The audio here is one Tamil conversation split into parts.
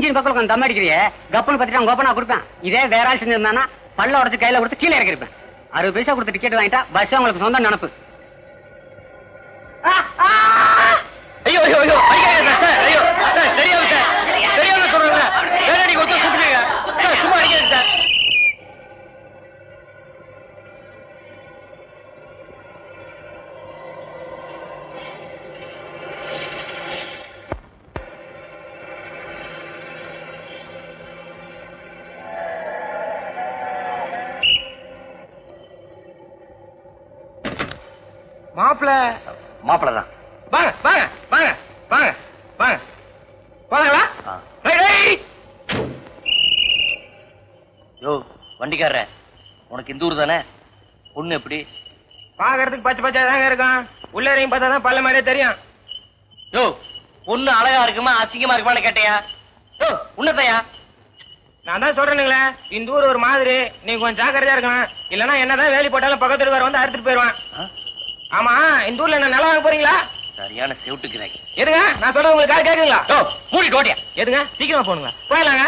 இன்ஜின் பக்கம் கொஞ்சம் தம் அடிக்கிறியே, கப்பன் பத்திட்டு கோப்பனா கொடுப்பேன். இதே வேற ஆள் செஞ்சிருந்தானா பல்ல உடச்சு கையில கொடுத்து கீழே இறக்கிருப்பேன். 60 பைசா கொடுத்து டிக்கெட் வாங்கிட்டா பஸ் உங்களுக்கு சொந்த நினப்பு. ஐயோ ஐயோ ஐயோ ஐயோ தெரியாது சார், தெரியாம சொல்றேன். வேலைக்கு கொடுத்து கூப்பிடுங்க சார், சும்மா அடிக்காது சார். மாப்பிள்ள தான். வாங்க வாங்க வாங்க வாங்க வாங்க போலாங்களா? யோ வண்டிக்காரர, உனக்கு இந்த ஊர் தானே? பொண்ணு எப்படி பாக்குறதுக்கு பச்சை பச்சா தாங்க இருக்கும். உள்ளரையும் பார்த்தா தான் பல்ல மாதிரியே தெரியும். யோ பொண்ணு அழகா இருக்குமா அசிங்கமா இருக்குமான்னு கேட்டையா? யோ உன்னதையா? நான் தான் சொல்றேனுங்களே, இந்த ஊர் ஒரு மாதிரி, நீங்க கொஞ்சம் ஜாக்கிரதையா இருக்கணும். இல்லன்னா என்னதான் வேலி போட்டாலும் பக்கத்துல வர வந்து அறுத்துட்டு போயிருவான். ஆமா, இந்த ஊர்ல என்ன நிலம் வாங்க போறீங்களா? சரியான செவிட்டுக்கிறேன். எதுங்க நான் சொல்றது உங்களுக்கு காது கேக்குங்களா? மூடிட்டு ஓட்டியா? எதுங்க சீக்கிரமா போனுங்களா? போயிடலாங்க.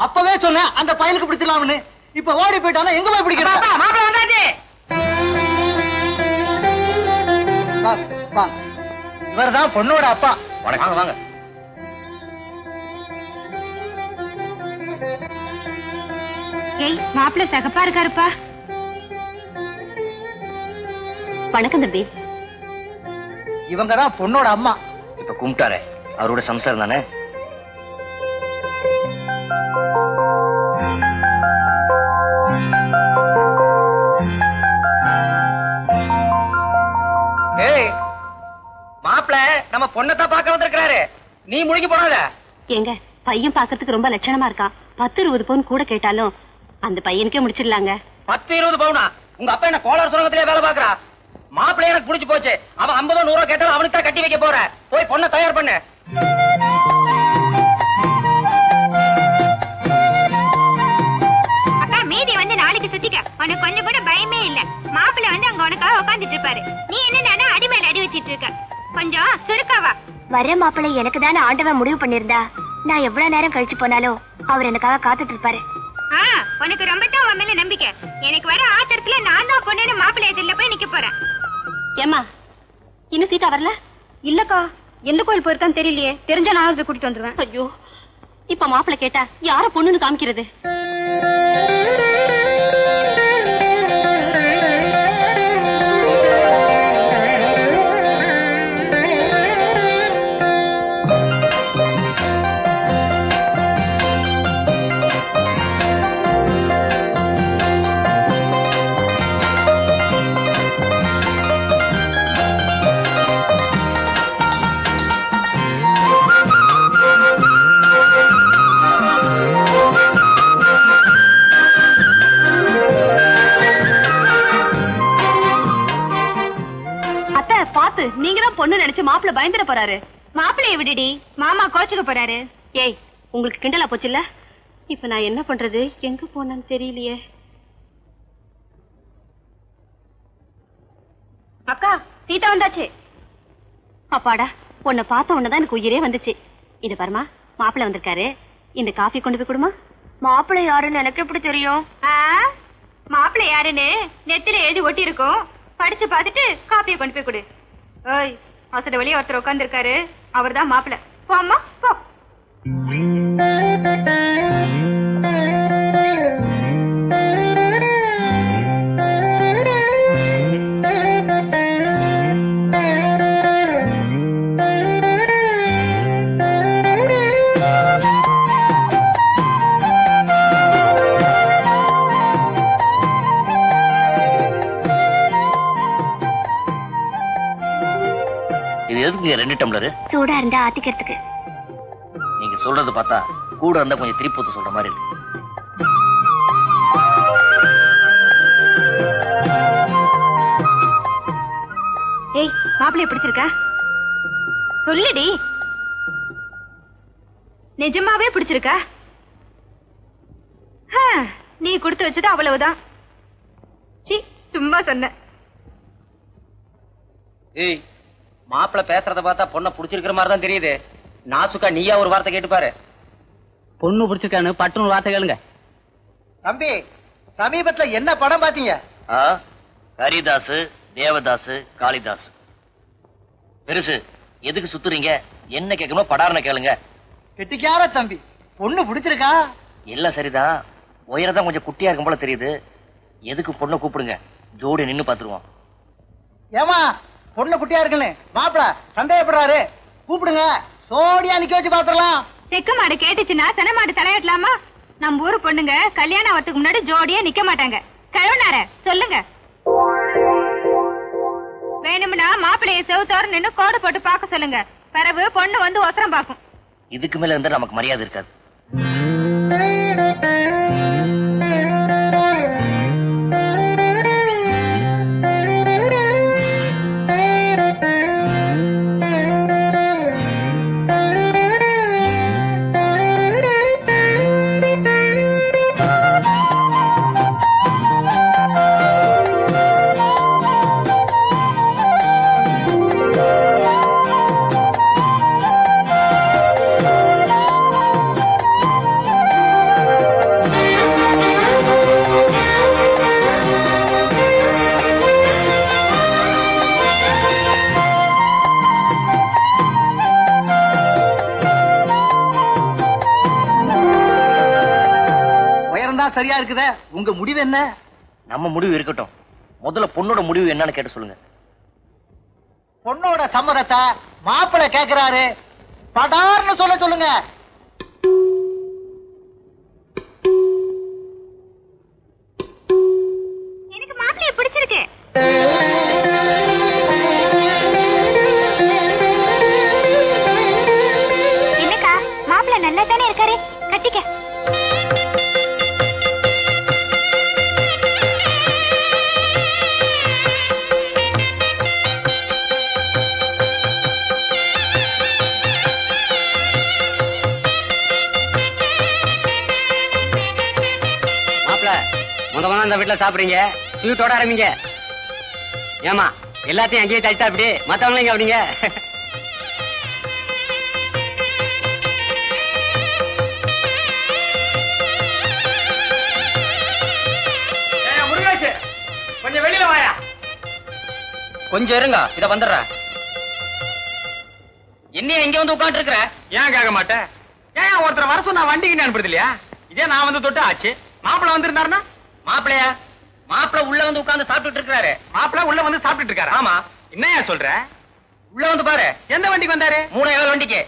அப்பவே சொன்ன அந்த பயலுக்கு பிடிச்சலாம்னு. இப்ப ஓடி போயிட்டாலும் எங்க போய் பிடிக்கிறா? மாப்பிள்ள வந்தாச்சு. இவர்தான் பொண்ணோட அப்பா. வணக்கம். வாங்க. ஏய் மாப்பிள்ள சகப்பா இருக்காருப்பா. வணக்கம் தம்பி. இவங்கதான் பொண்ணோட அம்மா. இப்ப கும்பிட்டாரே அவரோட சம்சாரம் தானே? மாப்பிள்ள நம்ம பொண்ணத்தான் பார்க்க வந்திருக்கிறாரு. நீ முழுகி போனாத. எங்க பையன் பாக்கிறதுக்கு ரொம்ப லட்சணமா இருக்கான். 10-20 பவுன் கூட கேட்டாலும் அந்த பையனுக்கே முடிச்சிடலாங்க. 10-20 பவுனா? உங்க அப்பா என்ன கோளாறு சுரங்கத்திலே வேலை பாக்குறா? மாப்பிள்ளை எனக்கு புடிச்சு போச்சு. அவன் 50-100 கேட்டாலும் அவனுக்கு தான் கட்டி வைக்க போற. போய் பொண்ணை தயார் பண்ணு. அக்கா மீதி வந்து நாளைக்கு சுத்திக்க. உனக்கு கொஞ்சம் கூட பயமே இல்ல. மாப்பிள்ளை வந்து அங்க உனக்காக உட்காந்துட்டு இருப்பாரு. நீ என்ன அடி மேல அடி வச்சிட்டு இருக்க. கொஞ்சம் சுருக்காவா. வர மாப்பிள்ளை எனக்கு தானே ஆண்டவன் முடிவு பண்ணிருந்தா, நான் எவ்வளவு நேரம் கழிச்சு போனாலும் அவர் எனக்காக காத்துட்டு இருப்பாரு. உனக்கு ரொம்ப தான் உன் மேல நம்பிக்கை. எனக்கு வர ஆத்திரத்துல நான் தான் பொண்ணு மாப்பிள்ளை எதிரில போய் நிக்க போறேன். ஏமா இன்னும் சீதா வரல? இல்லக்கா, எந்த கோயில் போயிருக்கான்னு தெரியலையே. தெரிஞ்சா நான் போய் கூட்டிட்டு வந்துருவேன். ஐயோ, இப்ப மாப்பிள்ளை கேட்டா யார பொண்ணுன்னு காமிக்கிறது? நீங்க தான் பொண்ணு நினைச்சு மாப்பிள்ள பயந்துட போறாரு. மாப்பிள்ளைய விடுடி, மாமா கோச்சுக்க போறாரு. ஏய் உங்களுக்கு கிண்டலா போச்சுல்ல? இப்ப நான் என்ன பண்றது? எங்க போனேன்னு தெரியலையே. அக்கா சீதா வந்தாச்சு. அப்பாடா, உன்னை பார்த்த உடனேதான் எனக்கு உயிரே வந்துச்சு. இது பாருமா, மாப்பிள்ள வந்திருக்காரு. இந்த காஃபி கொண்டு போய் கொடுமா. மாப்பிள்ள யாருன்னு எனக்கு எப்படி தெரியும்? மாப்பிள்ள யாருன்னு நெத்தில எழுதி ஒட்டி இருக்கும். படிச்சு பார்த்துட்டு காஃபியை கொண்டு போய் கொடு. ஏய், அசட வழியா ஒருத்தர் உட்கார்ந்து இருக்காரு. அவர் தான் மாப்பிள்ள. போம்மா போ. எதுக்கு 2 டம்ளர்? சூடா இருந்தா ஆத்திக்கிறதுக்கு. நீங்க சொல்றது பார்த்தா கூட இருந்தா கொஞ்சம் திருப்பூத்து சொல்ற மாதிரி இருக்கு. ஏய், மாப்பிள்ளைய பிடிச்சிருக்கா? சொல்லுடி. நிஜமாவே பிடிச்சிருக்கா? நீ கொடுத்து வச்சது அவ்வளவுதான். சி, சும்மா சொன்ன. ஏய், மாப்பிள்ள பேசுறத பார்த்தா பொண்ணை புடிச்சிருக்கிற மாதிரி தான் தெரியுது. நாசுக்கா நீயா ஒரு வார்த்தை கேட்டு பாரு. பொண்ணு பிடிச்சிருக்கான்னு பட்டுன்னு வார்த்தை கேளுங்க. தம்பி, சமீபத்துல என்ன படம் பாத்தீங்க? ஹரிதாஸ், தேவதாஸ், காளிதாஸ். பெருசு, எதுக்கு சுத்துறீங்க? என்ன கேட்கணும் படார்னு கேளுங்க. கெட்டிக்கார தம்பி, பொண்ணு பிடிச்சிருக்கா? எல்லாம் சரிதான், உயரதான் கொஞ்சம் குட்டியா இருக்கும் போல தெரியுது. எதுக்கு பொண்ணை கூப்பிடுங்க, ஜோடி நின்னு பாத்துருவோம். ஏமா பொண்ணு குட்டியா இருக்குன்னு மாப்பிள சந்தேகப்படுறாரு, கூப்பிடுங்க, சோடியா நிக்க வச்சு பாத்துரலாம். செக்கு மாடு கேட்டுச்சுன்னா சென மாடு தலையாட்டலாமா? நம்ம ஊரு பொண்ணுங்க கல்யாணம் ஆகிறதுக்கு முன்னாடி ஜோடியா நிக்க மாட்டாங்க. கழுவனார சொல்லுங்க. வேணும்னா மாப்பிள்ளைய செவுத்தோர நின்னு கோடு போட்டு பாக்க சொல்லுங்க. பிறகு பொண்ணு வந்து ஒசரம் பாக்கும். இதுக்கு மேல இருந்தா நமக்கு மரியாதை இருக்காது. சரியா இருக்குதே, உங்க முடிவு என்ன? நம்ம முடிவு இருக்கட்டும், முதல்ல பொண்ணோட முடிவு என்னன்னு கேட்டு சொல்லுங்க. பொண்ணோட சம்மதத்தை மாப்பிள்ளை கேக்குறாரு, படார்னு சொல்ல சொல்லுங்க. எனக்கு மாப்பிள்ளைய பிடிச்சிருக்கு. என்னக்கா, மாப்பிள்ளை நல்லா தானே இருக்காரு, கட்டிக்க. இந்த வீட்டுல சாப்பிடுறீங்க, ஸ்வீட்டோட ஆரம்பிங்க. ஏமா எல்லாத்தையும் அங்கேயே தச்சா அப்படி, மத்தவங்க அப்படிங்க. கொஞ்சம் வெளியில வாயா. கொஞ்சம் இருங்க, இத வந்துடுறேன். என்ன இங்க வந்து உட்காந்து இருக்கிற? ஏன் கேட்க மாட்டேன்? ஏன் ஒருத்தர் வர சொன்னா வண்டிக்கு அனுப்புறது இல்லையா? இதே நான் வந்து தொட்டு ஆச்சு. மாப்பிள்ள வந்திருந்தாருன்னா? மாப்பிள்ளையா? மாப்பிள்ள உள்ள வந்து உட்கார்ந்து சாப்பிட்டுட்டு இருக்காரு. மாப்பிள்ள உள்ள வந்து சாப்பிட்டுட்டு இருக்காரு? ஆமா. என்னையா சொல்ற? உள்ள வந்து பாரு. எந்த வண்டிக்கு வந்தாரு? 3000 வண்டிக்கு.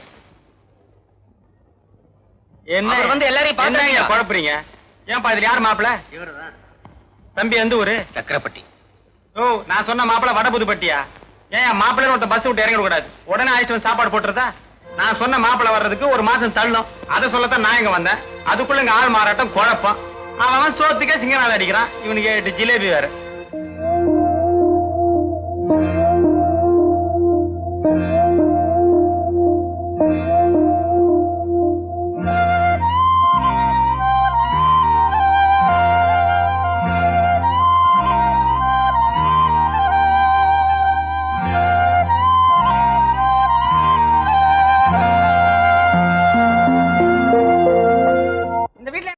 என்ன வந்து எல்லாரையும் பாத்துறீங்க, குழப்பறீங்க? ஏன்பா இதுல யார் மாப்பிள்ள? இவர்தான். தம்பி எந்த ஊரு? சக்கரப்பட்டி. ஓ, நான் சொன்ன மாப்பிள்ள வடபுதுப்பட்டியா? ஏன் மாப்பிள்ள ஒருத்த பஸ் விட்டு இறங்க கூடாது, உடனே அழைச்சிட்டு வந்து சாப்பாடு போட்டுறதா? நான் சொன்ன மாப்பிள்ள வர்றதுக்கு ஒரு மாசம் தள்ளும், அதை சொல்லத்தான் நான் இங்க வந்தேன். அதுக்குள்ள இங்க ஆள் மாறாட்டம், குழப்பம். அவன் சோத்துக்கே சிங்கநாத அடிக்கிறான், இவனுக்கு ஜிலேபி வேற.